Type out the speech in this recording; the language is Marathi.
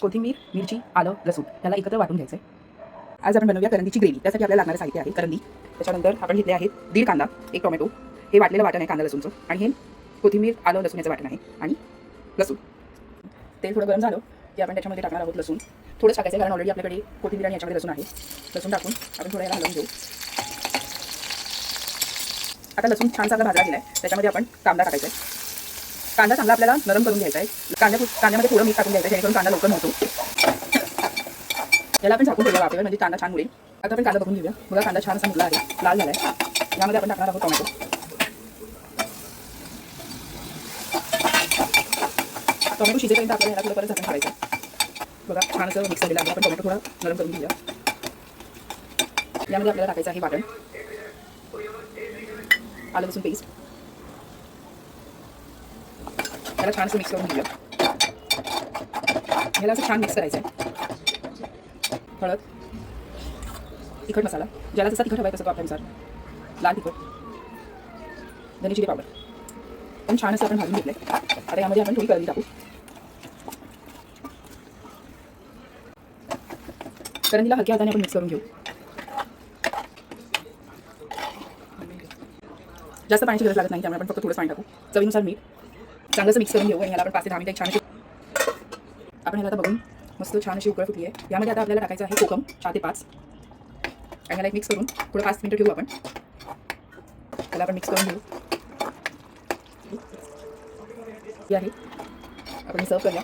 कोथिंबीर, मिरची, आलं, लसूण त्याला एकत्र वाटून घ्यायचं आहे. आज आपण बनवूया करंदीची ग्रेव्ही. त्यासाठी आपल्याला लागणारे साहित्य आहे करंदी. त्याच्यानंतर आपण घेतले आहेत 1.5 कांदा, 1 टोमॅटो, हे वाटलेलं वाटण आहे कांदा लसूणचं, आणि हे कोथिंबीर, आलं, लसूण याचं वाटण आहे, आणि लसूण. तेल थोडं गरम झालं की आपण त्याच्यामध्ये टाकणार आहोत लसूण. थोडं टाकायचं कारण ऑलरेडी आपल्याकडे कोथिंबीर आणि याच्यामध्ये लसूण आहे. लसूण टाकून आपण थोडं याला हलवून घेऊ. आता लसूण छानसा आपला भाजला गेला आहे. त्याच्यामध्ये आपण कांदा टाकायचा आहे. कांदा चांगला आपल्याला नरम करून घ्यायचा आहे. कांद्यामध्ये थोडं मीठ टाकून घ्यायचं जेणेकरून कांदा लवकर होतो. याला आपण झाकून ठेवूया वाफेवर, म्हणजे कांदा छान मुरेल. आता आपण कांदा बघून घेऊया. बघा कांदा छान असा मुरला आहे, लाल झाला आहे. यामध्ये आपण टाकणार आहोत टोमॅटो. टोमॅटो शिजेपर्यंत आपल्याला याला थोडं परत झाकण ठेवायचं. बघा छान असं मिक्स झालेलं आहे. आपण टोमॅटो थोडा नरम करून घेऊया. यामध्ये आपल्याला टाकायचं आहे वाटण, आलं लसूण पेस्ट. याला छान असं मिक्स करून घेऊया. याला असं छान मिक्स करायचं आहे. हळद, तिखट मसाला ज्याला जसा तिखट हवा आहे तसं तो आपल्यानुसार, लाल तिखट, धने जिरे पावडर पण छान असं आपण भाजून घेतलं आहे. आता यामध्ये आपण थोडी करंदी टाकू. करंदीला हलक्या हाताने आपण मिक्स करून घेऊ. जास्त पाण्याची गरज लागत नाही, त्यामुळे आपण फक्त थोडं पाणी टाकू. चवीनुसार मीठ. चांगलं मिक्स करून घेऊ आणि याला आपण 5 ते 10 मिनिटं छान आपण याला आता बघून मस्त छान अशी उकळ फुटली आहे. यामध्ये आता आपल्याला टाकायचं आहे कोकम 4 ते 5, आणि याला एक मिक्स करून थोडं 5 मिनिटं ठेवू आपण. त्याला आपण मिक्स करून घेऊ. ही आहे आपण सर्व करूया.